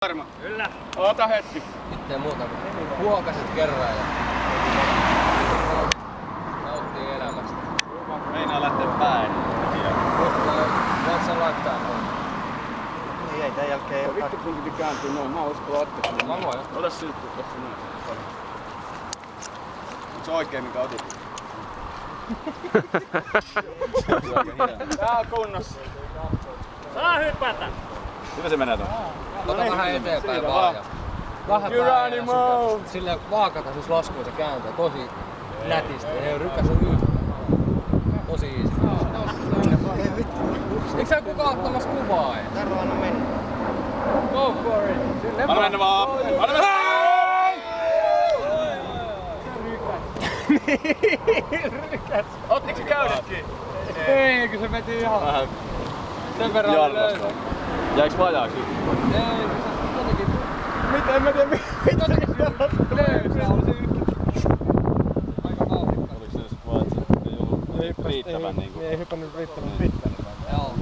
Varma. Kyllä. Ota hetki. Mitte muuta kuin huokaset kerran ja nauttii elämästä. Meinaa lähteä päin. Once a lifetime on. Ei tän jälkeen ei Vittu sun piti kääntyä noin. Mä uskon ottaa. Mä voin. Ota silti tossa noin. Onks se oikein mikä otit? Tää on kunnossa. Saa hypätä. Hyvä se menee tuon. Ota vähän eteenpäin Siinä vaan. vaan. Ja vähän Geronimo! Silleen vaakata siis laskuun se kääntää tosi nätisti. Ei rykäs on yhtään. Tosi easy. Eikö sä kukaan ottamassa kuvaa? Taru anna mennä. Go for it! Anna mennä vaan! Anna mennä! Ottiko se käydetkin? Ei, kun se veti ihan Vähän sen verran jalvasta. löysä. Jäiks vajaaksi? Ei, kun se jotenkin Mitä? En mä tiedä löysä oli se yhtä. Aika vauhdikkaan. Oliko se vaan, että se ei ollut riittävän niinku? Ei hypännyt riittävän pitkään. Joo.